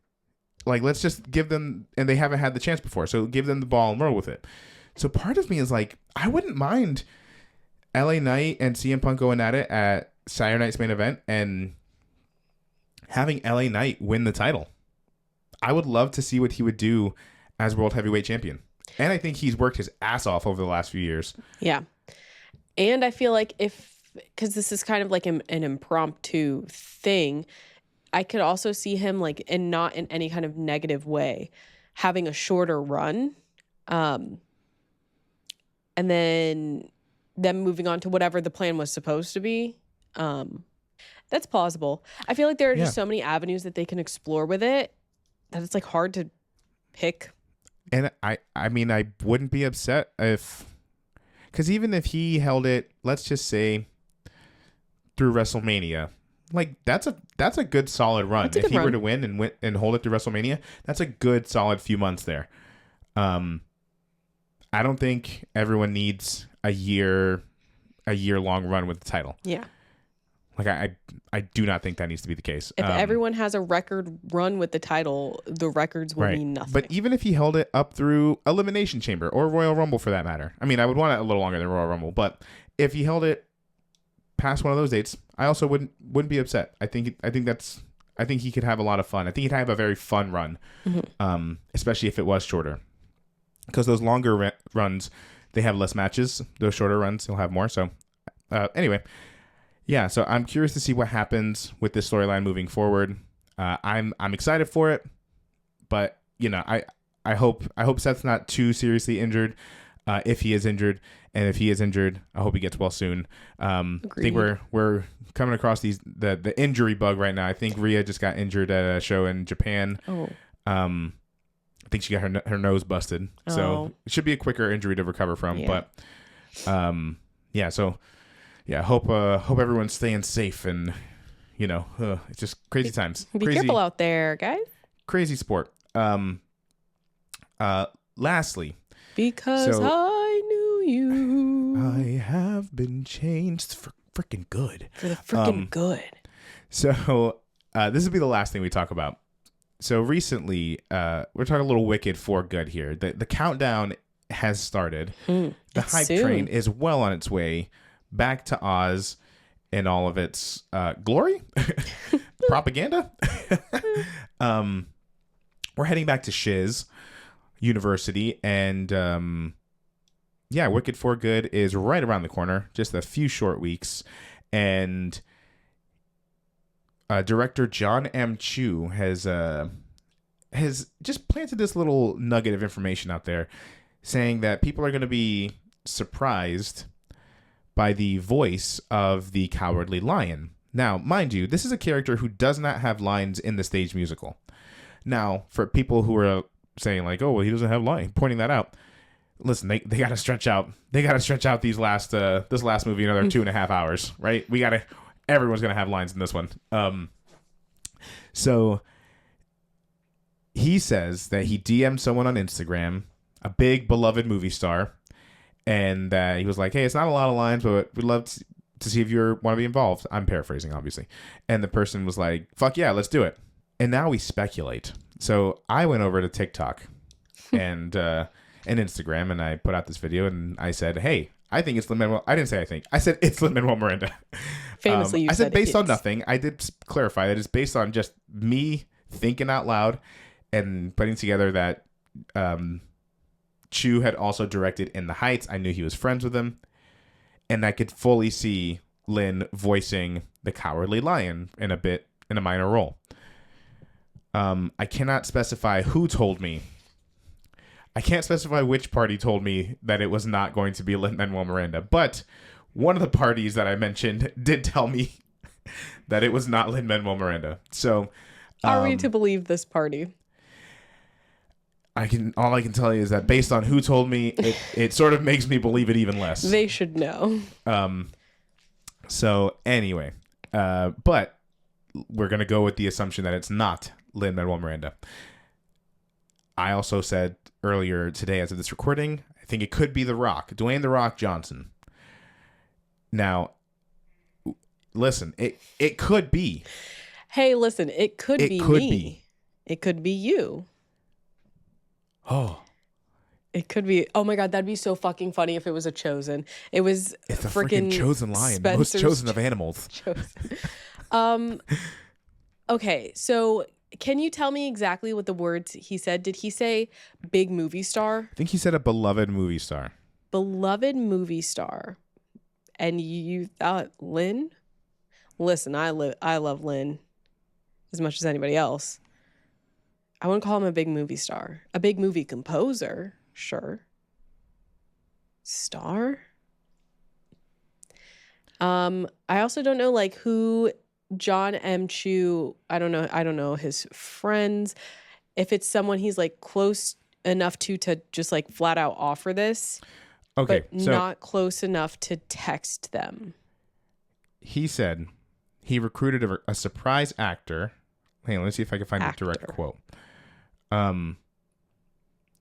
Like, let's just give them, and they haven't had the chance before, so give them the ball and roll with it. So part of me is like, I wouldn't mind LA Knight and CM Punk going at it at Saturday Night's Main Event and having LA Knight win the title. I would love to see what he would do as World Heavyweight Champion. And I think he's worked his ass off over the last few years. Yeah. And I feel like because this is kind of like an impromptu thing, I could also see him like, and not in any kind of negative way, having a shorter run. And then them moving on to whatever the plan was supposed to be. That's plausible. I feel like there are just so many avenues that they can explore with it that it's like hard to pick. And I mean, I wouldn't be upset because even if he held it, let's just say through WrestleMania, like that's a good solid run. If he were to win and hold it through WrestleMania, that's a good solid few months there. I don't think everyone needs a year long run with the title. Yeah. Like I do not think that needs to be the case. If everyone has a record run with the title, the records will mean nothing. But even if he held it up through Elimination Chamber or Royal Rumble for that matter, I mean, I would want it a little longer than Royal Rumble, but if he held it past one of those dates, I also wouldn't be upset. I think he could have a lot of fun. I think he'd have a very fun run, especially if it was shorter, because those longer runs, they have less matches. Those shorter runs, he'll have more. So anyway. Yeah, so I'm curious to see what happens with this storyline moving forward. I'm excited for it, but I hope Seth's not too seriously injured. If he is injured, and if he is injured, I hope he gets well soon. I think we're coming across the injury bug right now. I think Rhea just got injured at a show in Japan. Oh. I think she got her nose busted, so it should be a quicker injury to recover from. Yeah. But so. Yeah, hope everyone's staying safe, and it's just crazy times. Be careful out there, guys. Crazy sport. Lastly, because I knew you, I have been changed for freaking good. For the freaking good. So this will be the last thing we talk about. So recently, we're talking a little Wicked for good here. The countdown has started. The hype train is well on its way back to Oz in all of its glory, propaganda. We're heading back to Shiz University, and Wicked for Good is right around the corner, just a few short weeks, and director John M. Chu has just planted this little nugget of information out there, saying that people are going to be surprised by the voice of the Cowardly Lion. Now, mind you, this is a character who does not have lines in the stage musical. Now, for people who are saying like, "Oh, well, he doesn't have lines," pointing that out, listen, they got to stretch out. They got to stretch out this last movie another 2.5 hours, right? Everyone's gonna have lines in this one. So he says that he DM'd someone on Instagram, a big beloved movie star. And he was like, "Hey, it's not a lot of lines, but we'd love to see if you want to be involved." I'm paraphrasing, obviously. And the person was like, "Fuck yeah, let's do it." And now we speculate. So I went over to TikTok and Instagram, and I put out this video, and I said, "Hey, I think it's Lin-Manuel." I didn't say I think. I said it's Lin-Manuel Miranda. Famously, I said based on nothing. I did clarify that it's based on just me thinking out loud and putting together that Chu had also directed In the Heights. I knew he was friends with him, and I could fully see Lin voicing the Cowardly Lion in a minor role. I cannot specify who told me. I can't specify which party told me that it was not going to be Lin-Manuel Miranda, but one of the parties that I mentioned did tell me that it was not Lin-Manuel Miranda. So, are we to believe this party? All I can tell you is that based on who told me, it sort of makes me believe it even less. They should know. So anyway, but we're gonna go with the assumption that it's not Lin-Manuel Miranda. I also said earlier today, as of this recording, I think it could be The Rock, Dwayne The Rock Johnson. Now, listen, it could be. Hey, listen, it could be me. It could be you. Oh. It could be. Oh my God, that'd be so fucking funny if it was a chosen. It's a freaking chosen lion, Spencer's most chosen of animals. Okay, so can you tell me exactly what the words he said? Did he say big movie star? I think he said a beloved movie star. Beloved movie star. And you thought Lynn? Listen, I love Lynn as much as anybody else. I wouldn't call him a big movie star. A big movie composer, sure. Star? I also don't know like who John M. Chu, I don't know his friends. If it's someone he's like close enough to just like flat out offer this. Okay. But not close enough to text them. He said he recruited a surprise actor. Hang on, let's see if I can find a direct quote.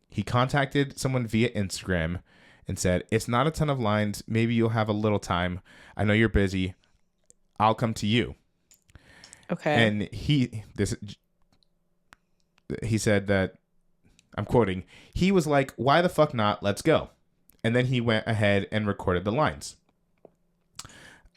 He contacted someone via Instagram and said, "It's not a ton of lines. Maybe you'll have a little time. I know you're busy. I'll come to you." Okay. And he said that, I'm quoting, he was like, "Why the fuck not? Let's go." And then he went ahead and recorded the lines.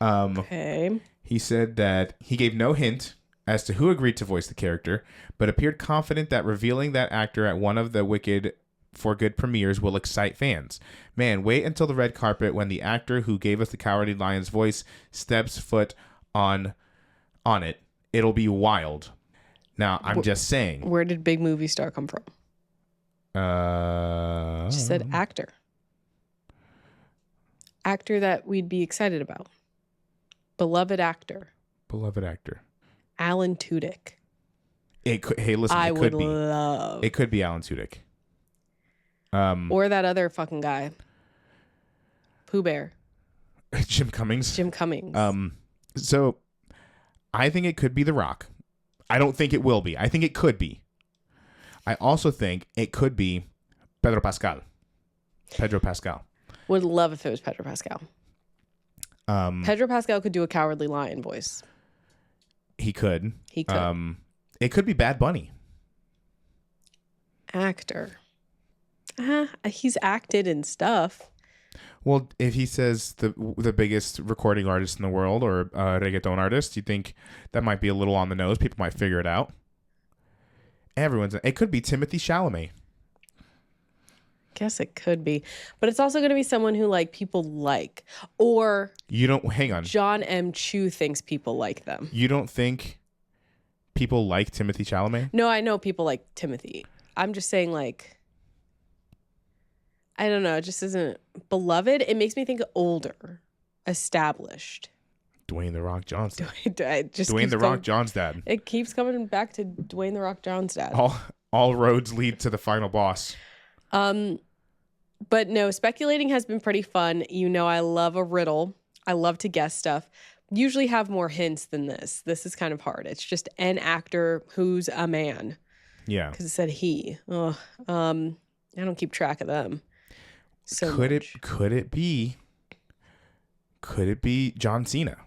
Okay. He said that he gave no hint as to who agreed to voice the character, but appeared confident that revealing that actor at one of the Wicked for Good premieres will excite fans. Man, wait until the red carpet when the actor who gave us the Cowardly Lion's voice steps foot on it. It'll be wild. Now, I'm just saying. Where did big movie star come from? She said actor. Actor that we'd be excited about. Beloved actor. Alan Tudyk. Hey, listen, I it could be. Love. It could be Alan Tudyk. Or that other fucking guy. Pooh Bear. Jim Cummings. So I think it could be The Rock. I don't think it will be. I think it could be. I also think it could be Pedro Pascal. Would love if it was Pedro Pascal. Pedro Pascal could do a Cowardly Lion voice. He could. It could be Bad Bunny. Actor. He's acted in stuff. Well, if he says the biggest recording artist in the world or reggaeton artist, you think that might be a little on the nose? People might figure it out. It could be Timothée Chalamet. Guess it could be, but it's also going to be someone who like people like, or hang on. John M. Chu thinks people like them. You don't think people like Timothée Chalamet? No, I know people like Timothy. I'm just saying, like, I don't know. It just isn't beloved. It makes me think older, established. Dwayne The Rock Johnson. Dwayne The Rock John's dad. It keeps coming back to Dwayne The Rock John's dad. All roads lead to the final boss. But no, speculating has been pretty fun. You know, I love a riddle. I love to guess stuff. Usually have more hints than this. This is kind of hard. It's just an actor who's a man. Yeah. Because it said he. I don't keep track of them. So could it be John Cena?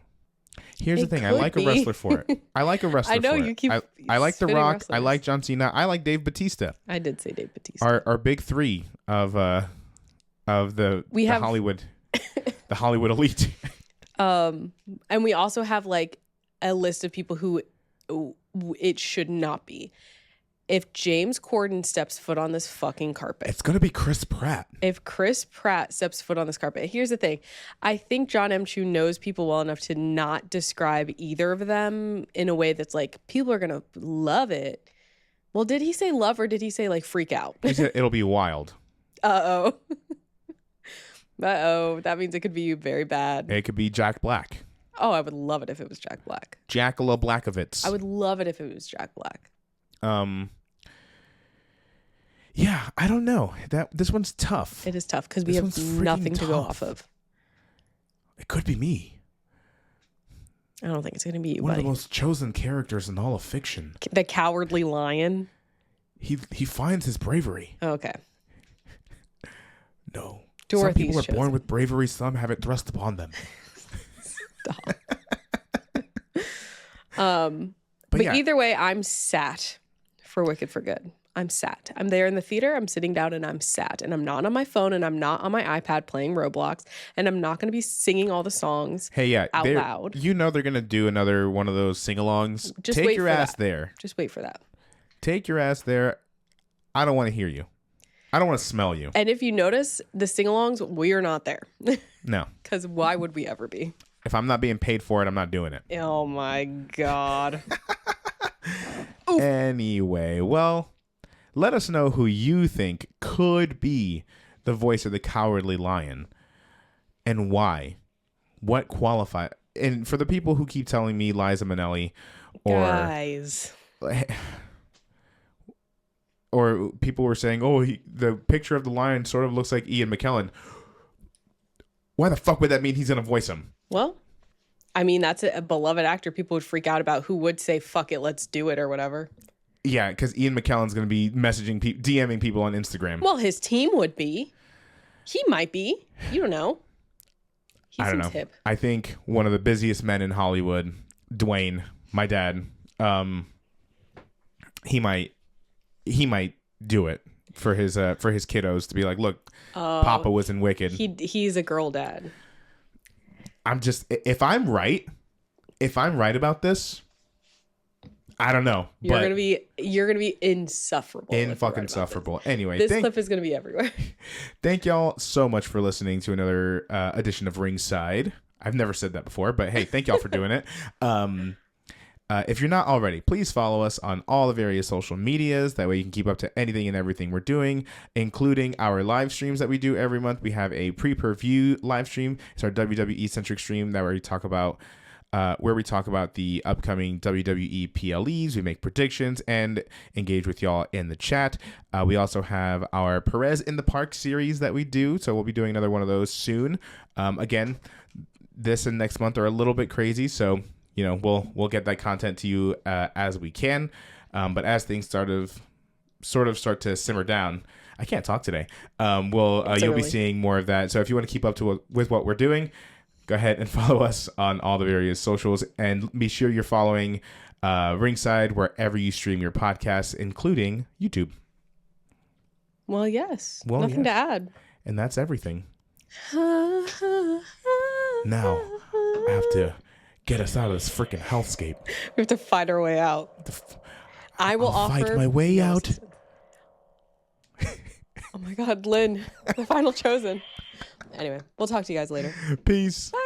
Here's the thing. I like a wrestler for it. I like a wrestler. I know for you it. keep. I like The Rock. Wrestlers. I like John Cena. I like Dave Bautista. I did say Dave Bautista. Our big three of the Hollywood, the Hollywood elite. And we also have like a list of people who it should not be. If James Corden steps foot on this fucking carpet, it's gonna be Chris Pratt. If Chris Pratt steps foot on this carpet, here's the thing. I think John M. Chu knows people well enough to not describe either of them in a way that's like, people are gonna love it. Well, did he say love or did he say like freak out? He said it'll be wild. Uh-oh. That means it could be very bad. It could be Jack Black. Oh, I would love it if it was Jack Black. Yeah, I don't know. This one's tough. It is tough because we have nothing to go off of. It could be me. I don't think it's going to be you, One buddy. of the most chosen characters in all of fiction. The Cowardly Lion. He finds his bravery. Okay. No. Dorothy's some people are born with bravery. Some have it thrust upon them. Stop. But yeah. Either way, I'm sat for Wicked for Good. I'm sat. I'm there in the theater. I'm sitting down and I'm sat. And I'm not on my phone and I'm not on my iPad playing Roblox. And I'm not going to be singing all the songs out loud. You know they're going to do another one of those sing-alongs. Just Take wait your for ass that. there. Just wait for that. Take your ass there. I don't want to hear you. I don't want to smell you. And if you notice, the sing-alongs, we are not there. No. Because why would we ever be? If I'm not being paid for it, I'm not doing it. Oh, my God. Anyway, well, let us know who you think could be the voice of the Cowardly Lion and why. What qualify? And for the people who keep telling me Liza Minnelli or people were saying, the picture of the lion sort of looks like Ian McKellen. Why the fuck would that mean he's going to voice him? Well, I mean, that's a beloved actor. People would freak out about who would say, fuck it, let's do it or whatever. Yeah, because Ian McKellen's going to be messaging, DMing people on Instagram. Well, his team would be. He might be. You don't know. I don't know. Hip. I think one of the busiest men in Hollywood, Dwayne, my dad, he might do it for his kiddos to be like, look, Papa was in Wicked. He's a girl dad. If I'm right about this, I don't know. You're gonna be insufferable. Insufferable. Anyway, this clip is gonna be everywhere. Thank y'all so much for listening to another edition of Ringside. I've never said that before, but hey, thank y'all for doing it. If you're not already, please follow us on all the various social medias. That way you can keep up to anything and everything we're doing, including our live streams that we do every month. We have a pre-per-view live stream. It's our WWE-centric stream where we talk about the upcoming WWE PLEs. We make predictions and engage with y'all in the chat. We also have our Perez in the Park series that we do. So we'll be doing another one of those soon. Again, this and next month are a little bit crazy. So we'll get that content to you as we can. But as things sort of start to simmer down, I can't talk today. You'll be seeing more of that. So if you want to keep up with what we're doing, go ahead and follow us on all the various socials, and be sure you're following Ringside wherever you stream your podcasts, including YouTube. Well, yes. Nothing to add. And that's everything. Now I have to get us out of this freaking hellscape. We have to fight our way out. I'll fight my way out. Oh my God, Lynn, the final chosen. Anyway, we'll talk to you guys later. Peace. Bye.